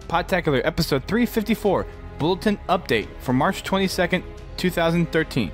Podtacular episode 354, Bulletin Update for March 22nd, 2013.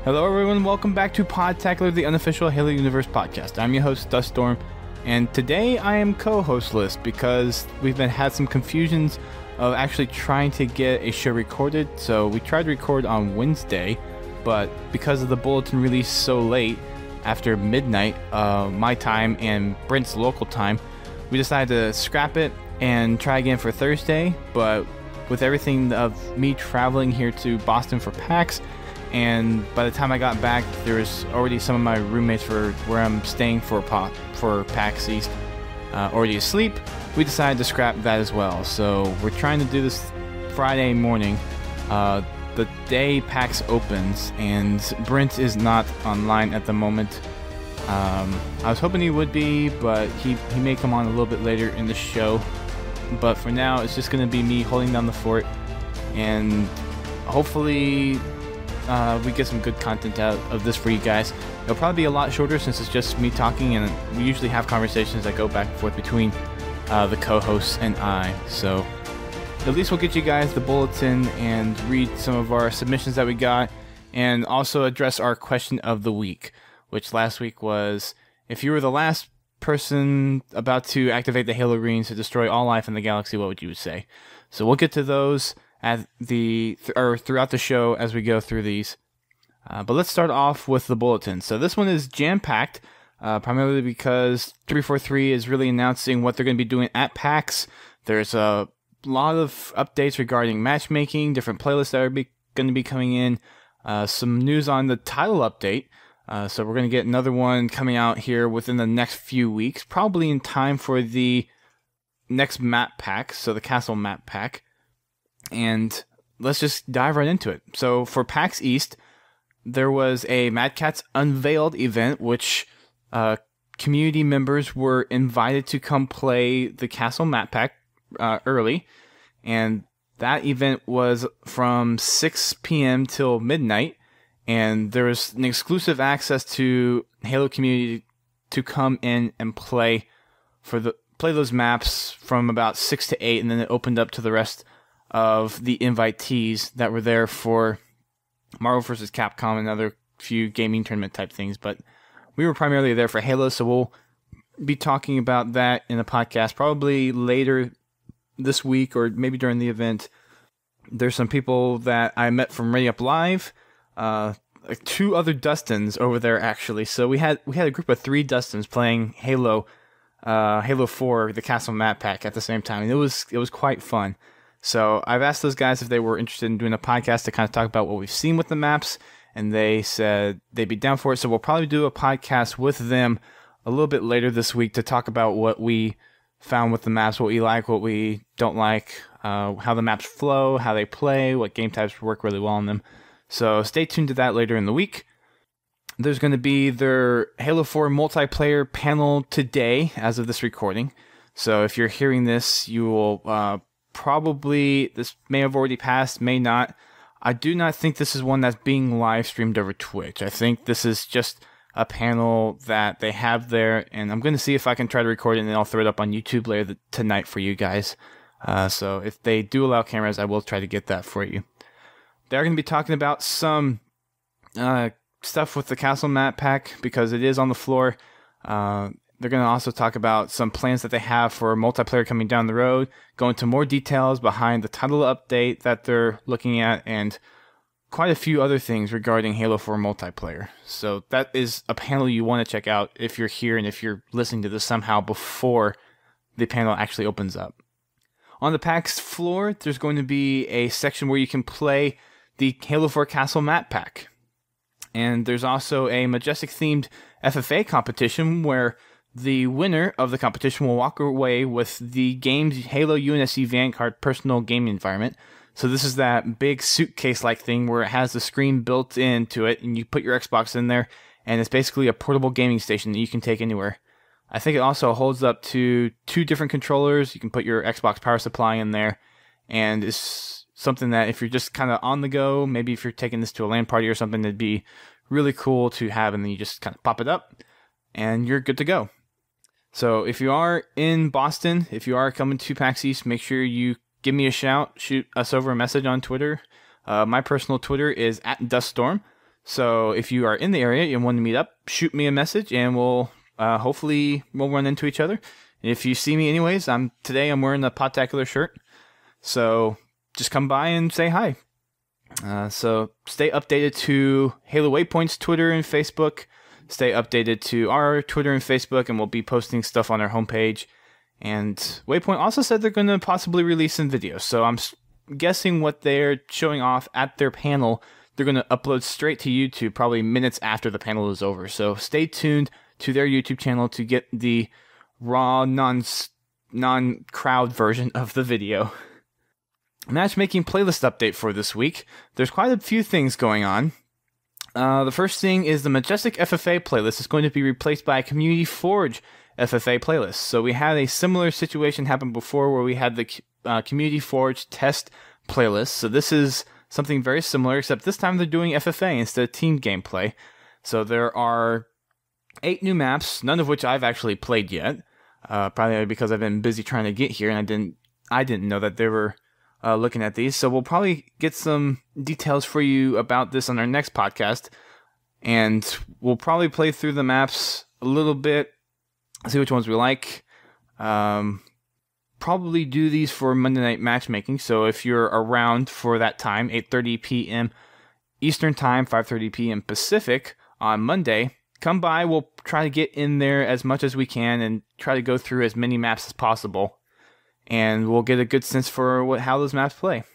Hello everyone, welcome back to Podtacular, the unofficial Halo Universe podcast. I'm your host, Duststorm, and today I am co-hostless because we've had some confusions of actually trying to get a show recorded. So we tried to record on Wednesday, but because of the bulletin release so late, after midnight, my time and Brent's local time, we decided to scrap it and try again for Thursday. But with everything of me traveling here to Boston for PAX, and by the time I got back, there was already some of my roommates for where I'm staying for PAX East already asleep. We decided to scrap that as well. So we're trying to do this Friday morning, the day PAX opens, and Brent is not online at the moment. I was hoping he would be, but he may come on a little bit later in the show. But for now, it's just going to be me holding down the fort, and hopefully we get some good content out of this for you guys. It'll probably be a lot shorter since it's just me talking, and we usually have conversations that go back and forth between the co-hosts and I. So at least we'll get you guys the bulletin and read some of our submissions that we got, and also address our question of the week, which last week was, if you were the last person about to activate the Halo Greens to destroy all life in the galaxy, what would you say? So we'll get to those at throughout the show as we go through these. But let's start off with the bulletin. So this one is jam-packed, primarily because 343 is really announcing what they're going to be doing at PAX. There's a lot of updates regarding matchmaking, different playlists that are going to be coming in, some news on the title update. So we're going to get another one coming out here within the next few weeks, probably in time for the next map pack, so the castle map pack. And let's just dive right into it. So for PAX East, there was a Mad Catz Unveiled event, which community members were invited to come play the castle map pack early. And that event was from 6 p.m. till midnight. And there was an exclusive access to Halo community to come in and play those maps from about 6 to 8, and then it opened up to the rest of the invitees that were there for Marvel vs. Capcom and other few gaming tournament type things. But we were primarily there for Halo, so we'll be talking about that in a podcast probably later this week or maybe during the event. There's some people that I met from Ready Up Live, like 2 other Dustins over there actually. So we had a group of 3 Dustins playing Halo 4, the Castle Map Pack at the same time, and it was quite fun. So I've asked those guys if they were interested in doing a podcast to kind of talk about what we've seen with the maps, and they said they'd be down for it. So we'll probably do a podcast with them a little bit later this week to talk about what we found with the maps, what we like, what we don't like, how the maps flow, how they play, what game types work really well on them. So stay tuned to that later in the week. There's going to be their Halo 4 multiplayer panel today as of this recording. So if you're hearing this, you will probably, this may have already passed, may not. I do not think this is one that's being live streamed over Twitch. I think this is just a panel that they have there, and I'm going to see if I can try to record it, and then I'll throw it up on YouTube later tonight for you guys. So if they do allow cameras, I will try to get that for you. They're going to be talking about some stuff with the Castle Map Pack because it is on the floor. They're going to also talk about some plans that they have for multiplayer coming down the road, go into more details behind the title update that they're looking at, and quite a few other things regarding Halo 4 multiplayer. So that is a panel you want to check out if you're here and if you're listening to this somehow before the panel actually opens up. On the PAX floor, there's going to be a section where you can play the Halo 4 Castle Map Pack. And there's also a Majestic-themed FFA competition where the winner of the competition will walk away with the game's Halo UNSC Vanguard personal gaming environment. So this is that big suitcase-like thing where it has the screen built into it, and you put your Xbox in there, and it's basically a portable gaming station that you can take anywhere. I think it also holds up to 2 different controllers. You can put your Xbox power supply in there, and it's something that if you're just kind of on the go, maybe if you're taking this to a LAN party or something, it'd be really cool to have, and then you just kind of pop it up, and you're good to go. So if you are in Boston, if you are coming to PAX East, make sure you give me a shout, shoot us over a message on Twitter. My personal Twitter is @DustStorm. So if you are in the area and want to meet up, shoot me a message, and we'll hopefully we'll run into each other. And if you see me anyways, today I'm wearing the Podtacular shirt. So just come by and say hi. So stay updated to Halo Waypoint's Twitter and Facebook. Stay updated to our Twitter and Facebook, and we'll be posting stuff on our homepage. And Waypoint also said they're going to possibly release some videos. So I'm guessing what they're showing off at their panel, they're going to upload straight to YouTube probably minutes after the panel is over. So stay tuned to their YouTube channel to get the raw, non-crowd version of the video. Matchmaking playlist update for this week. There's quite a few things going on. The first thing is the Majestic FFA playlist is going to be replaced by a Community Forge FFA playlist. So we had a similar situation happen before where we had the Community Forge test playlist. So this is something very similar, except this time they're doing FFA instead of team gameplay. So there are 8 new maps, none of which I've actually played yet. Probably because I've been busy trying to get here, and I didn't know that they were looking at these. So we'll probably get some details for you about this on our next podcast, and we'll probably play through the maps a little bit, see which ones we like. Probably do these for Monday Night Matchmaking, so if you're around for that time, 8:30 p.m. Eastern Time, 5:30 p.m. Pacific on Monday, come by. We'll try to get in there as much as we can and try to go through as many maps as possible, and we'll get a good sense for how those maps play.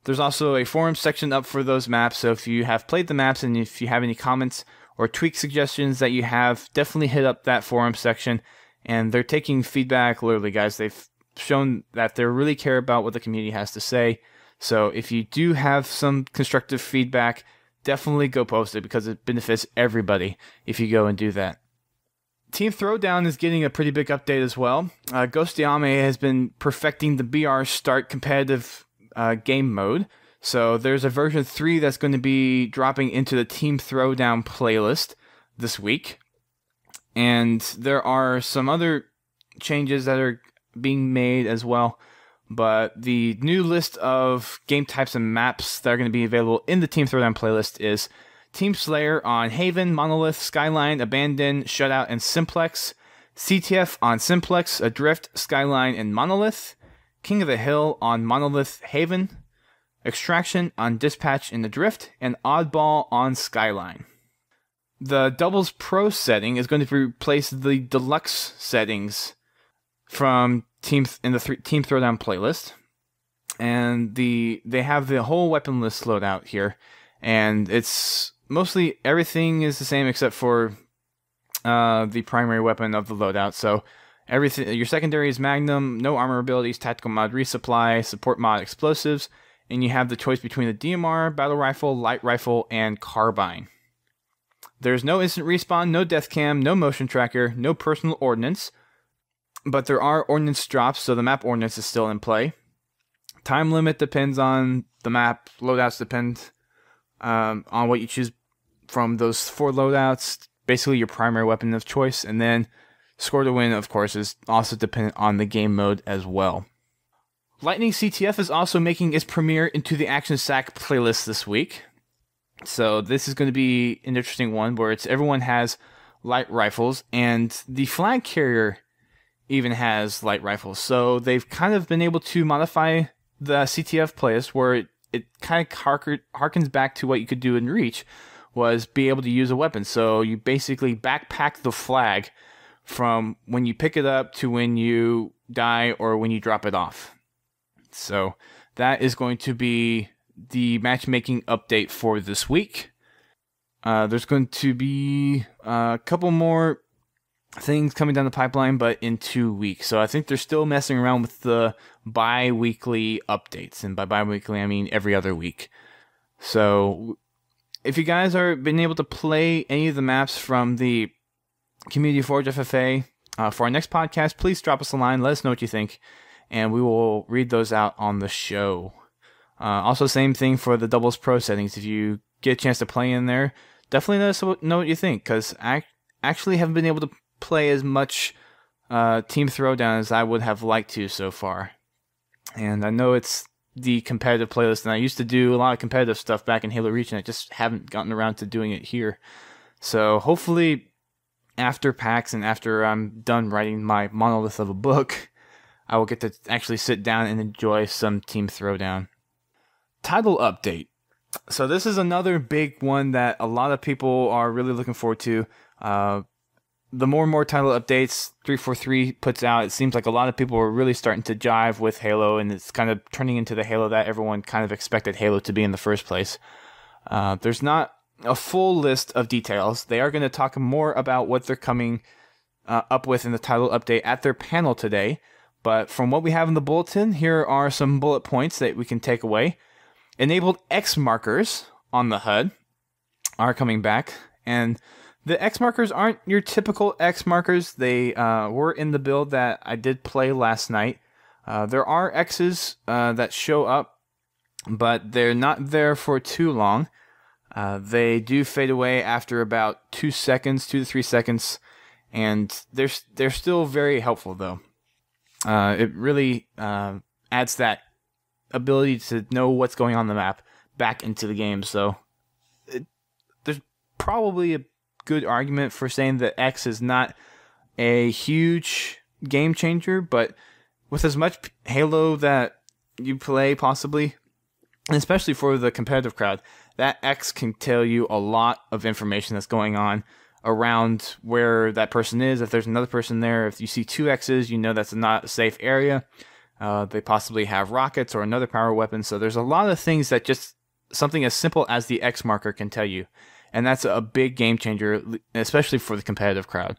There's also a forum section up for those maps, so if you have played the maps and if you have any comments or tweak suggestions that you have, definitely hit up that forum section. And they're taking feedback, literally, guys. They've shown that they really care about what the community has to say. So if you do have some constructive feedback, definitely go post it, because it benefits everybody if you go and do that. Team Throwdown is getting a pretty big update as well. Ghost Yame has been perfecting the BR Start competitive game mode. So there's a version 3 that's going to be dropping into the Team Throwdown playlist this week. And there are some other changes that are being made as well. But the new list of game types and maps that are going to be available in the Team Throwdown playlist is Team Slayer on Haven, Monolith, Skyline, Abandon, Shutout, and Simplex. CTF on Simplex, Adrift, Skyline, and Monolith. King of the Hill on Monolith, Haven. Extraction on Dispatch and Adrift. And Oddball on Skyline. The Doubles Pro setting is going to replace the Deluxe settings from Team Throwdown playlist, and they have the whole weapon list loadout here, and it's mostly everything is the same except for the primary weapon of the loadout. So everything, your secondary is Magnum, no armor abilities, tactical mod resupply, support mod explosives, and you have the choice between the DMR, battle rifle, light rifle, and carbine. There's no instant respawn, no death cam, no motion tracker, no personal ordnance, but there are ordnance drops, so the map ordnance is still in play. Time limit depends on the map. Loadouts depend on what you choose from those 4 loadouts. Basically your primary weapon of choice, and then score to win, of course, is also dependent on the game mode as well. Lightning CTF is also making its premiere into the Action Sack playlist this week. So this is going to be an interesting one where everyone has light rifles, and the flag carrier even has light rifles. So they've kind of been able to modify the CTF playlist where it kind of harkens back to what you could do in Reach, was be able to use a weapon. So you basically backpack the flag from when you pick it up to when you die or when you drop it off. So that is going to be the matchmaking update for this week. There's going to be a couple more things coming down the pipeline, but in 2 weeks. So I think they're still messing around with the bi-weekly updates. And by bi-weekly, I mean every other week. So if you guys are been able to play any of the maps from the Community Forge FFA. For our next podcast, please drop us a line. Let us know what you think, and we will read those out on the show. Also, same thing for the Doubles Pro settings. If you get a chance to play in there, definitely let us know what you think, because I actually haven't been able to play as much Team Throwdown as I would have liked to so far. And I know it's the competitive playlist, and I used to do a lot of competitive stuff back in Halo Reach, and I just haven't gotten around to doing it here. So hopefully after PAX and after I'm done writing my monolith of a book, I will get to actually sit down and enjoy some Team Throwdown. Title update. So this is another big one that a lot of people are really looking forward to. The more and more title updates 343 puts out, it seems like a lot of people are really starting to jive with Halo, and it's kind of turning into the Halo that everyone kind of expected Halo to be in the first place. There's not a full list of details. They are going to talk more about what they're coming up with in the title update at their panel today, but from what we have in the bulletin, here are some bullet points that we can take away. Enabled X markers on the HUD are coming back, and the X markers aren't your typical X markers. They were in the build that I did play last night. There are X's that show up, but they're not there for too long. They do fade away after about 2 to 3 seconds, and they're still very helpful though. It really adds that ability to know what's going on in the map back into the game. So there's probably a good argument for saying that X is not a huge game changer, but with as much Halo that you play possibly, and especially for the competitive crowd, that X can tell you a lot of information that's going on around where that person is. If there's another person there, if you see 2 X's, you know that's not a safe area. They possibly have rockets or another power weapon, so there's a lot of things that just something as simple as the X marker can tell you. And that's a big game changer, especially for the competitive crowd.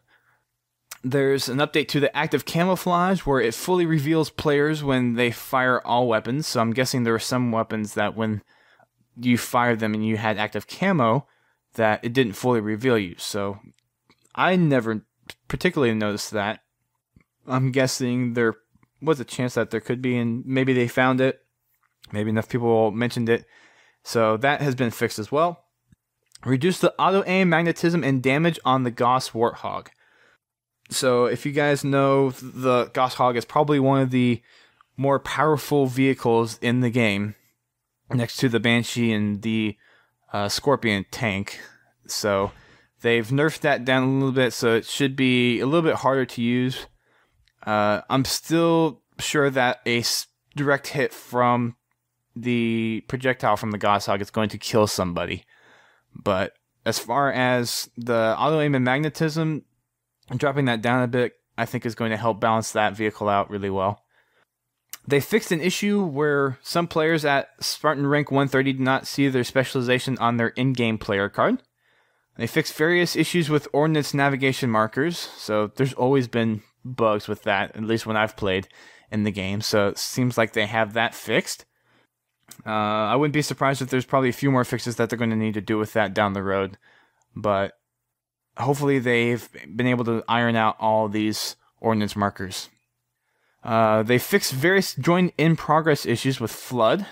There's an update to the active camouflage where it fully reveals players when they fire all weapons. So I'm guessing there are some weapons that when you fired them and you had active camo, that it didn't fully reveal you. So I never particularly noticed that. I'm guessing there was a chance that there could be, and maybe they found it. Maybe enough people mentioned it. So that has been fixed as well. Reduce the auto-aim, magnetism, and damage on the Gauss Warthog. So if you guys know, the Gauss Hog is probably one of the more powerful vehicles in the game, next to the Banshee and the Scorpion tank. So they've nerfed that down a little bit, so it should be a little bit harder to use. I'm still sure that a direct hit from the projectile from the Gauss Hog is going to kill somebody. But as far as the auto-aim and magnetism, dropping that down a bit, I think is going to help balance that vehicle out really well. They fixed an issue where some players at Spartan rank 130 did not see their specialization on their in-game player card. They fixed various issues with ordnance navigation markers, so there's always been bugs with that, at least when I've played in the game, so it seems like they have that fixed. I wouldn't be surprised if there's probably a few more fixes that they're going to need to do with that down the road, but hopefully they've been able to iron out all these ordnance markers. They fixed various join-in-progress issues with Flood,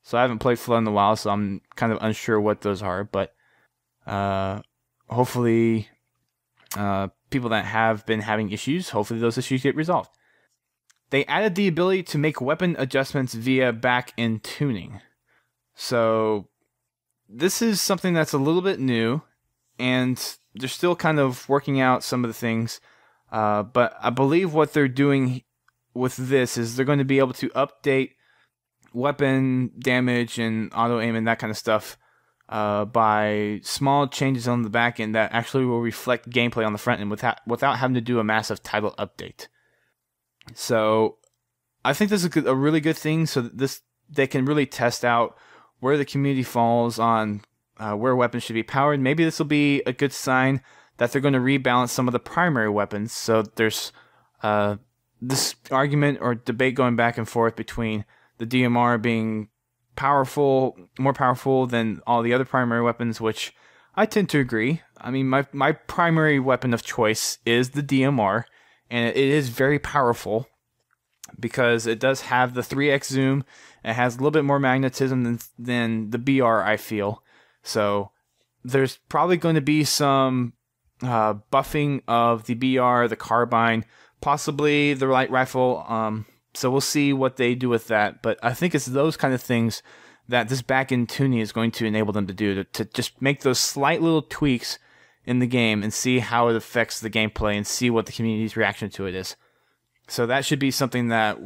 so I haven't played Flood in a while, so I'm kind of unsure what those are, but hopefully people that have been having issues, hopefully those issues get resolved. They added the ability to make weapon adjustments via back-end tuning. So this is something that's a little bit new, and they're still kind of working out some of the things. But I believe what they're doing with this is they're going to be able to update weapon damage and auto-aim and that kind of stuff by small changes on the back end that actually will reflect gameplay on the front end without having to do a massive title update. So I think this is a really good thing, so that they can really test out where the community falls on where weapons should be powered. Maybe this will be a good sign that they're going to rebalance some of the primary weapons. So there's this argument or debate going back and forth between the DMR being more powerful than all the other primary weapons, which I tend to agree. I mean, my primary weapon of choice is the DMR, and it is very powerful because it does have the 3x zoom. It has a little bit more magnetism than the BR, I feel. So there's probably going to be some buffing of the BR, the carbine, possibly the light rifle. So we'll see what they do with that. But I think it's those kind of things that this back-end tuning is going to enable them to do, to just make those slight little tweaks in the game and see how it affects the gameplay and see what the community's reaction to it is. So that should be something that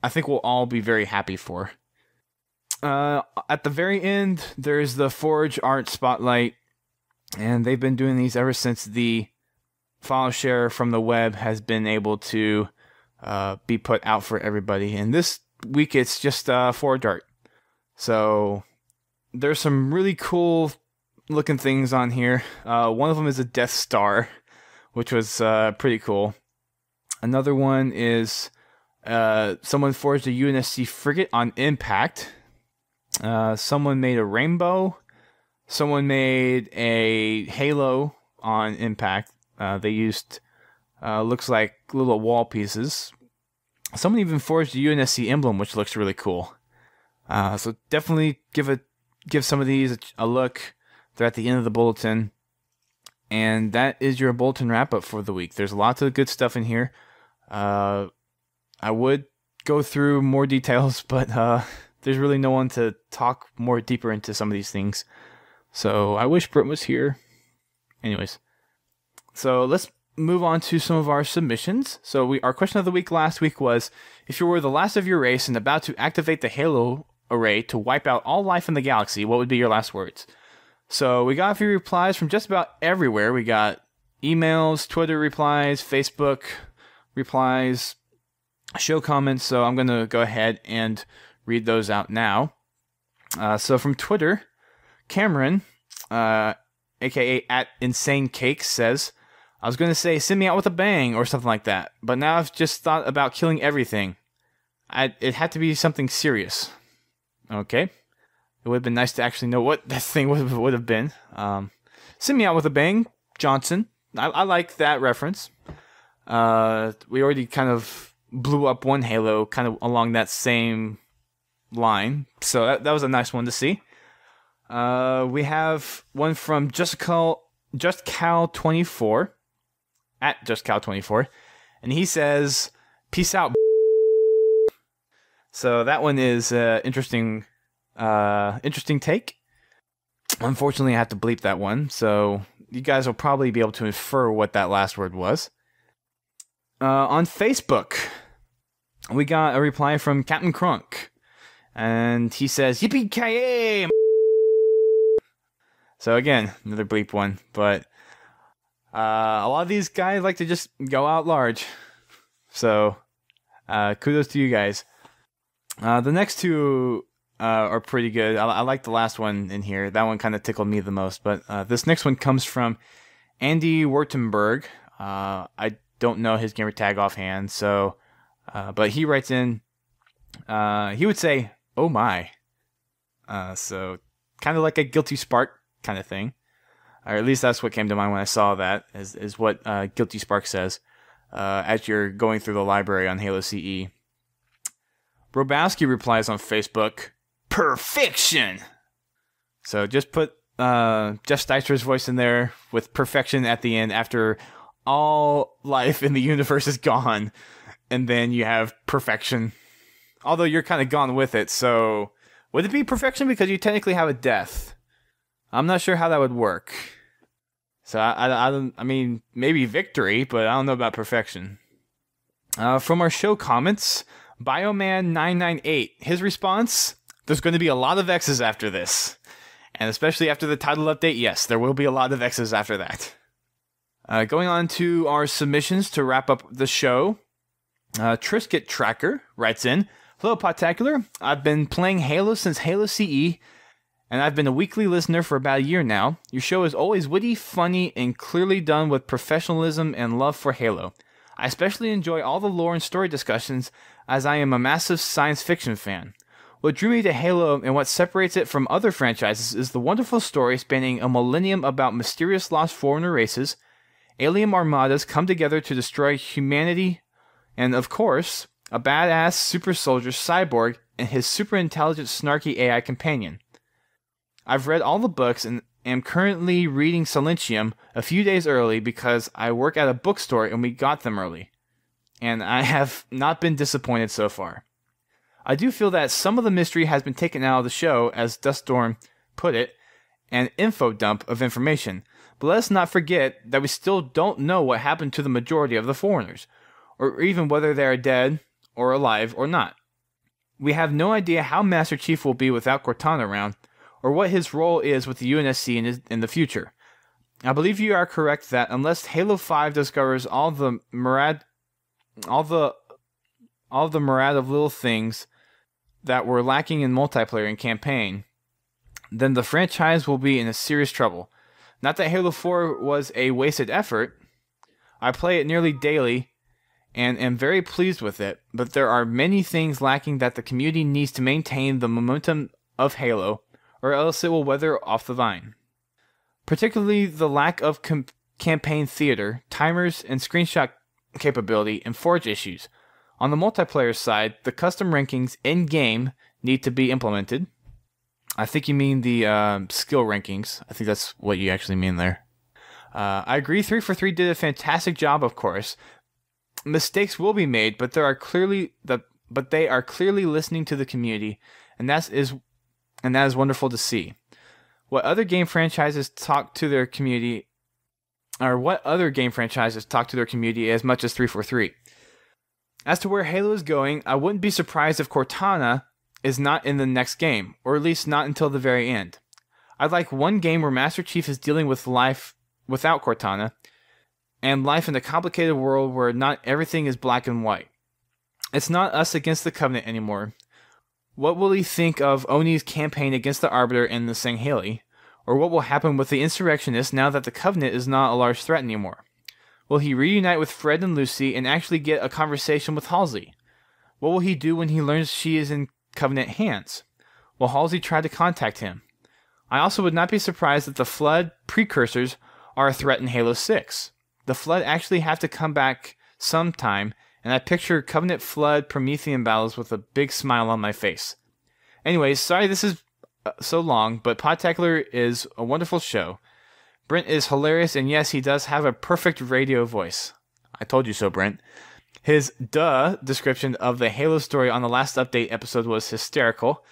I think we'll all be very happy for. At the very end, there's the Forge Art Spotlight, and they've been doing these ever since the file share from the web has been able to be put out for everybody. And this week, it's just Forge Art. So there's some really cool looking things on here. One of them is a Death Star, which was pretty cool. Another one is someone forged a UNSC frigate on impact. Someone made a rainbow. Someone made a Halo on impact. They used, looks like little wall pieces. Someone even forged a UNSC emblem, which looks really cool. So definitely give some of these a look. They're at the end of the bulletin. And that is your bulletin wrap-up for the week. There's lots of good stuff in here. I would go through more details, but there's really no one to talk more deeper into some of these things. So I wish Britt was here. Anyways, so let's move on to some of our submissions. So our question of the week last week was, if you were the last of your race and about to activate the Halo array to wipe out all life in the galaxy, what would be your last words? So we got a few replies from just about everywhere. We got emails, Twitter replies, Facebook replies, show comments. So I'm going to go ahead and read those out now. So from Twitter, Cameron, aka @InsaneCake, says, I was going to say send me out with a bang or something like that, but now I've just thought about killing everything. It had to be something serious. Okay. It would have been nice to actually know what that thing would have been. Send me out with a bang, Johnson. I like that reference. We already kind of blew up one Halo kind of along that same line. So that was a nice one to see. We have one from JustCal24, @JustCal24, and he says, peace out. So that one is interesting take. Unfortunately, I have to bleep that one, so you guys will probably be able to infer what that last word was. On Facebook, we got a reply from Captain Crunk, and he says, yippee-ki-yay! So again, another bleep one, but a lot of these guys like to just go out large. So kudos to you guys. The next two are pretty good. I like the last one in here. That one kind of tickled me the most. But this next one comes from Andy Wurtemberg. I don't know his gamer tag offhand, so but he writes in. He would say, "Oh my," so kind of like a Guilty Spark kind of thing, or at least that's what came to mind when I saw that. Is what Guilty Spark says as you're going through the library on Halo CE. Robowski replies on Facebook, perfection! So just put Jeff Steitzer's voice in there with perfection at the end after all life in the universe is gone. And then you have perfection. Although you're kind of gone with it, so would it be perfection because you technically have a death? I'm not sure how that would work. So I mean, maybe victory, but I don't know about perfection. From our show comments, Bioman998, his response, there's going to be a lot of X's after this. And especially after the title update, yes, there will be a lot of X's after that. Going on to our submissions to wrap up the show, Trisket Tracker writes in, hello, Podtacular. I've been playing Halo since Halo CE, and I've been a weekly listener for about a year now. Your show is always witty, funny, and clearly done with professionalism and love for Halo. I especially enjoy all the lore and story discussions, as I am a massive science fiction fan. What drew me to Halo and what separates it from other franchises is the wonderful story spanning a millennium about mysterious lost Forerunner races, alien armadas come together to destroy humanity, and of course, a badass super soldier Cyborg and his super intelligent snarky AI companion. I've read all the books and am currently reading Silentium a few days early because I work at a bookstore and we got them early. And I have not been disappointed so far. I do feel that some of the mystery has been taken out of the show, as Duststorm put it, an info dump of information. But let's not forget that we still don't know what happened to the majority of the Foreigners, or even whether they are dead or alive or not. We have no idea how Master Chief will be without Cortana around, or what his role is with the UNSC in the future. I believe you are correct that unless Halo 5 discovers all the myriad of little things that were lacking in multiplayer and campaign, then the franchise will be in a serious trouble. Not that Halo 4 was a wasted effort. I play it nearly daily and am very pleased with it, but there are many things lacking that the community needs to maintain the momentum of Halo, or else it will wither off the vine. Particularly the lack of campaign theater, timers, and screenshot capability and Forge issues. On the multiplayer side, the custom rankings in-game need to be implemented. I think you mean the skill rankings. I think that's what you actually mean there. I agree 343 did a fantastic job, of course. Mistakes will be made, but they are clearly listening to the community, and that is wonderful to see. What other game franchises talk to their community as much as 343? As to where Halo is going, I wouldn't be surprised if Cortana is not in the next game, or at least not until the very end. I'd like one game where Master Chief is dealing with life without Cortana, and life in a complicated world where not everything is black and white. It's not us against the Covenant anymore. What will he think of Oni's campaign against the Arbiter and the Sangheili? Or what will happen with the Insurrectionists now that the Covenant is not a large threat anymore? Will he reunite with Fred and Lucy and actually get a conversation with Halsey? What will he do when he learns she is in Covenant hands? Will Halsey try to contact him? I also would not be surprised that the Flood precursors are a threat in Halo 6. The Flood actually have to come back sometime, and I picture Covenant Flood Promethean battles with a big smile on my face. Anyways, sorry this is so long, but Podtacular is a wonderful show. Brent is hilarious, and yes, he does have a perfect radio voice. I told you so, Brent. His description of the Halo story on the last update episode was hysterical.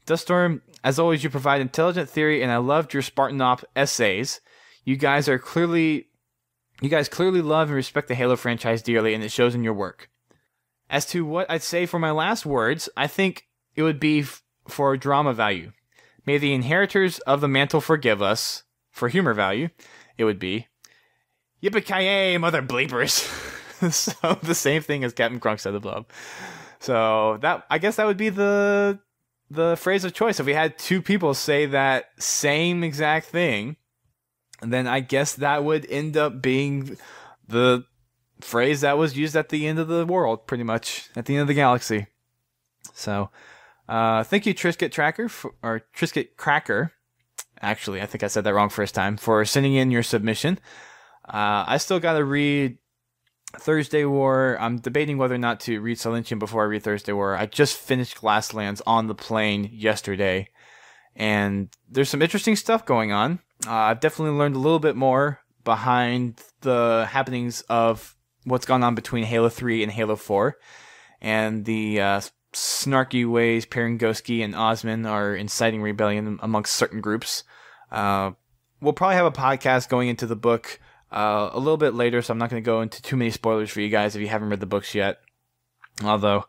Duststorm, as always, you provide intelligent theory, and I loved your Spartan Op essays. You guys clearly love and respect the Halo franchise dearly, and it shows in your work. As to what I'd say for my last words, I think it would be for drama value. May the inheritors of the mantle forgive us. For humor value, it would be yippee-ki-yay, mother bleepers. So the same thing as Captain Crunk said above. So I guess that would be the phrase of choice. If we had two people say that same exact thing, then I guess that would end up being the phrase that was used at the end of the world, pretty much, at the end of the galaxy. So, thank you, Trisket Cracker. Actually, I think I said that wrong first time, for sending in your submission. I still got to read Thursday War. I'm debating whether or not to read Silentium before I read Thursday War. I just finished Glasslands on the plane yesterday, and there's some interesting stuff going on. I've definitely learned a little bit more behind the happenings of what's gone on between Halo 3 and Halo 4, and the snarky ways Perengoski and Osman are inciting rebellion amongst certain groups. We'll probably have a podcast going into the book a little bit later, so I'm not going to go into too many spoilers for you guys if you haven't read the books yet. Although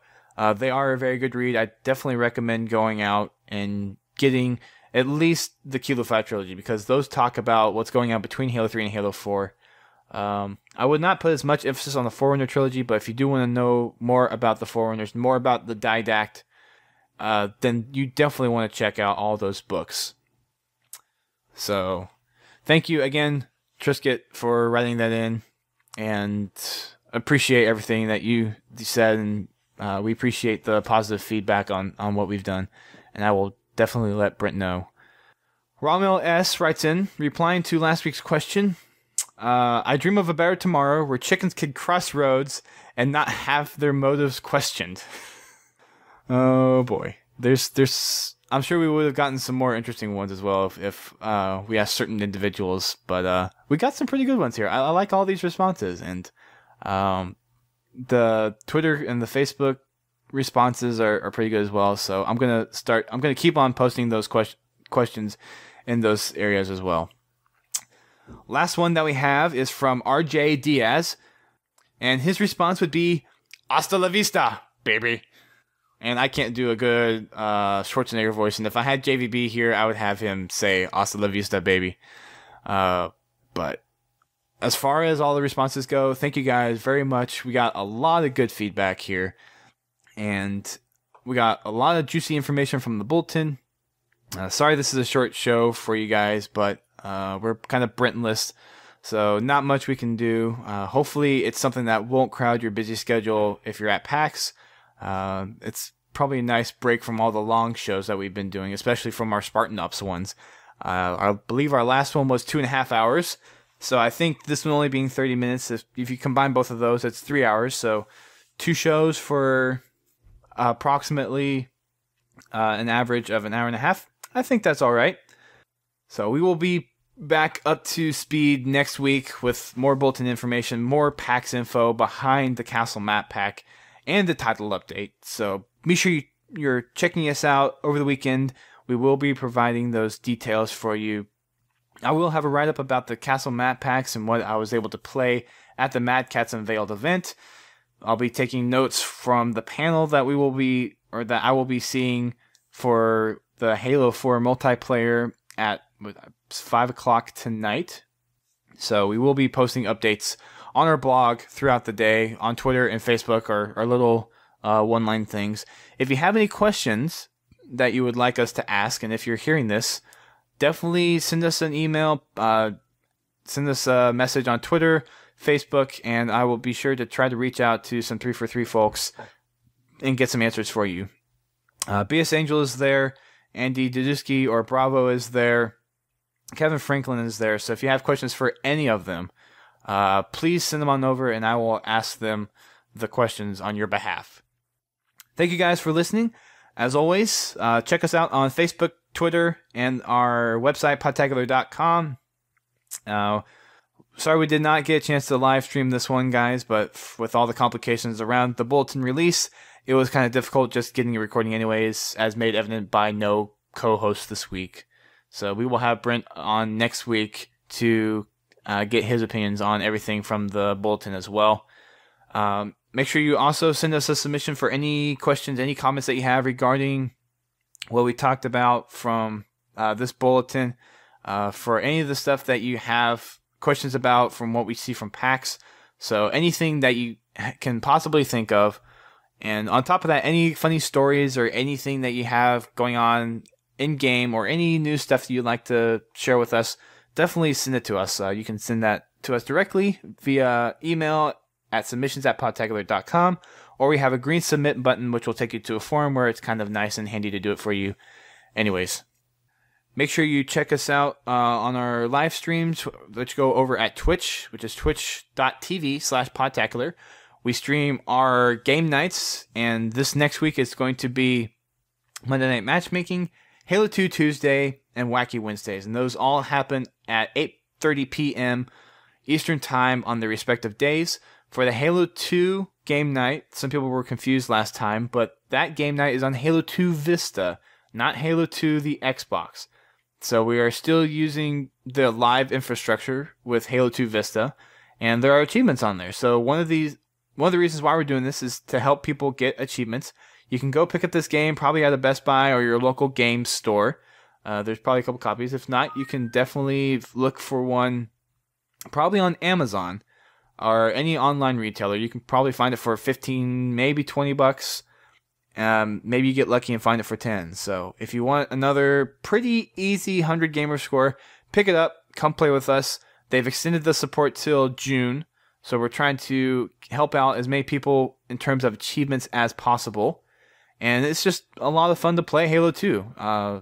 they are a very good read. I definitely recommend going out and getting at least the Kilo 5 trilogy, because those talk about what's going on between Halo 3 and Halo 4. I would not put as much emphasis on the Forerunner trilogy, but if you do want to know more about the Forerunners, more about the Didact, then you definitely want to check out all those books. So, thank you again, Trisket, for writing that in, and appreciate everything that you said, and We appreciate the positive feedback on what we've done, and I will definitely let Brent know. Romel S. writes in, replying to last week's question, I dream of a better tomorrow where chickens could cross roads and not have their motives questioned. Oh boy. I'm sure we would have gotten some more interesting ones as well if we asked certain individuals, but we got some pretty good ones here. I like all these responses, and the Twitter and the Facebook responses are pretty good as well. So I'm gonna keep on posting those questions in those areas as well. Last one that we have is from RJ Diaz, and his response would be "Hasta la vista, baby." And I can't do a good Schwarzenegger voice, and if I had JVB here, I would have him say "Hasta la vista, baby." But as far as all the responses go, thank you guys very much. We got a lot of good feedback here, and we got a lot of juicy information from the bulletin. Sorry this is a short show for you guys, but we're kind of Brentless, so not much we can do. Hopefully it's something that won't crowd your busy schedule if you're at PAX. It's probably a nice break from all the long shows that we've been doing, especially from our Spartan Ups ones. I believe our last one was 2.5 hours, so I think this one only being 30 minutes. If you combine both of those, it's 3 hours, so 2 shows for approximately an average of an hour and a half. I think that's all right. So we will be back up to speed next week with more bulletin information, more PAX info behind the Castle map pack, and the title update. So be sure you're checking us out over the weekend. We will be providing those details for you. I will have a write-up about the Castle map packs and what I was able to play at the Mad Cats Unveiled event. I'll be taking notes from the panel that I will be seeing for the Halo 4 multiplayer at 5 o'clock tonight. So we will be posting updates on our blog throughout the day, on Twitter and Facebook, our little one-line things. If you have any questions that you would like us to ask, and if you're hearing this, definitely send us an email, send us a message on Twitter, Facebook, and I will be sure to try to reach out to some 343 folks and get some answers for you. BS Angel is there, Andy Dudusky or Bravo is there, Kevin Franklin is there, so if you have questions for any of them, please send them on over and I will ask them the questions on your behalf. Thank you guys for listening. As always, check us out on Facebook, Twitter, and our website, podtacular.com. Sorry we did not get a chance to live stream this one, guys, but with all the complications around the bulletin release, it was kind of difficult just getting a recording anyways, as made evident by no co-host this week. So we will have Brent on next week to get his opinions on everything from the bulletin as well. Make sure you also send us a submission for any questions, any comments that you have regarding what we talked about from this bulletin, for any of the stuff that you have questions about from what we see from PAX. So anything that you can possibly think of. And on top of that, any funny stories or anything that you have going on in-game or any new stuff that you'd like to share with us, definitely send it to us. You can send that to us directly via email at submissions@podtacular.com, or we have a green submit button which will take you to a forum where it's kind of nice and handy to do it for you. Anyways, make sure you check us out on our live streams. Let's go over at Twitch, which is twitch.tv/podtacular. We stream our game nights, and this next week is going to be Monday Night Matchmaking, Halo 2 Tuesday, and Wacky Wednesdays. And those all happen at 8:30 p.m. Eastern Time on their respective days. For the Halo 2 game night, some people were confused last time, but that game night is on Halo 2 Vista, not Halo 2 the Xbox. So we are still using the live infrastructure with Halo 2 Vista, and there are achievements on there. So one of the reasons why we're doing this is to help people get achievements. You can go pick up this game probably at a Best Buy or your local game store. There's probably a couple copies. If not, you can definitely look for one probably on Amazon or any online retailer. You can probably find it for 15, maybe $20. Maybe you get lucky and find it for 10. So if you want another pretty easy 100 gamer score, pick it up, come play with us. They've extended the support till June. So we're trying to help out as many people in terms of achievements as possible. And it's just a lot of fun to play Halo 2.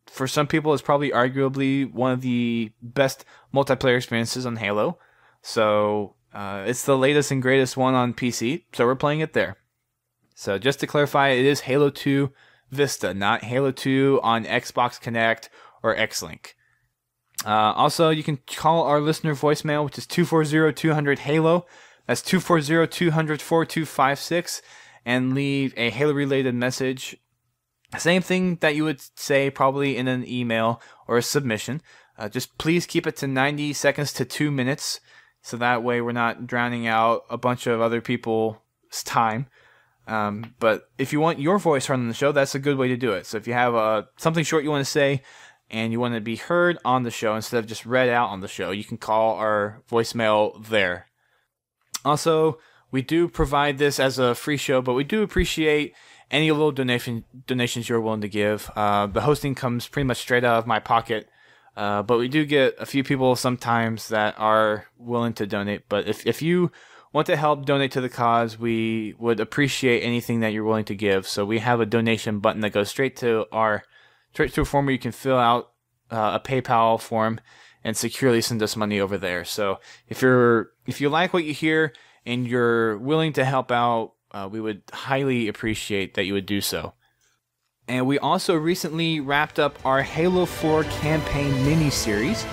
For some people, it's probably arguably one of the best multiplayer experiences on Halo. So it's the latest and greatest one on PC, so we're playing it there. So just to clarify, it is Halo 2 Vista, not Halo 2 on Xbox Connect or X-Link. Also, you can call our listener voicemail, which is 240-200-HALO. That's 240-200-4256, and leave a Halo-related message. Same thing that you would say probably in an email or a submission. Just please keep it to 90 seconds to 2 minutes, so that way we're not drowning out a bunch of other people's time. But if you want your voice heard on the show, that's a good way to do it. So if you have something short you want to say, and you want to be heard on the show instead of just read out on the show, you can call our voicemail there. Also, we do provide this as a free show, but we do appreciate any little donations you're willing to give. The hosting comes pretty much straight out of my pocket, but we do get a few people sometimes that are willing to donate. But if you want to help donate to the cause, we would appreciate anything that you're willing to give. So we have a donation button that goes straight to a form where you can fill out a PayPal form and securely send us money over there. So if you like what you hear and you're willing to help out, we would highly appreciate that you would do so. And we also recently wrapped up our Halo 4 campaign mini-series.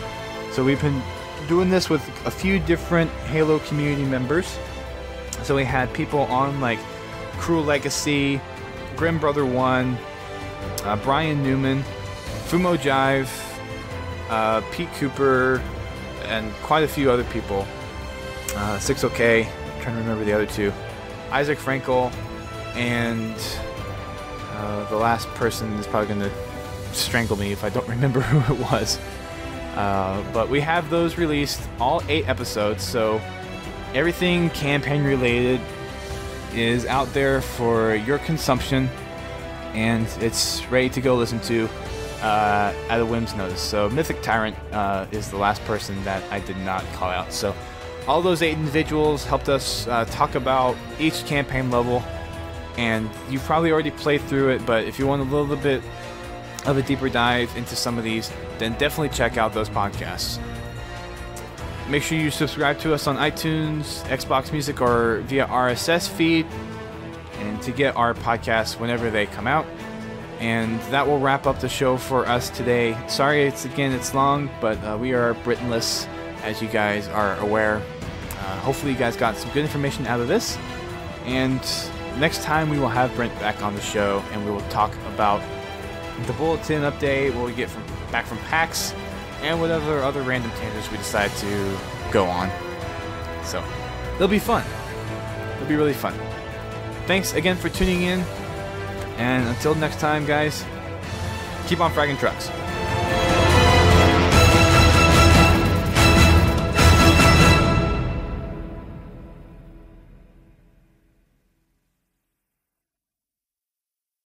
So we've been doing this with a few different Halo community members. So we had people on like Cruel Legacy, Grim Brother 1, Brian Newman, Fumo Jive, Pete Cooper, and quite a few other people. 6OK, I'm trying to remember the other two. Isaac Frankel, and the last person is probably going to strangle me if I don't remember who it was. But we have those released, all 8 episodes, so everything campaign related is out there for your consumption, and it's ready to go listen to at a whim's notice. So Mythic Tyrant is the last person that I did not call out. So all those 8 individuals helped us talk about each campaign level, and you've probably already played through it, but if you want a little bit of a deeper dive into some of these, then definitely check out those podcasts. Make sure you subscribe to us on iTunes, Xbox Music, or via RSS feed, and to get our podcasts whenever they come out. And that will wrap up the show for us today. Sorry, it's long, but we are Britanless, as you guys are aware. Hopefully you guys got some good information out of this. And next time we will have Brent back on the show, and we will talk about the Bulletin update, what we get back from PAX, and whatever other random tangents we decide to go on. So, it'll be fun. It'll be really fun. Thanks again for tuning in, and until next time, guys, keep on fragging trucks.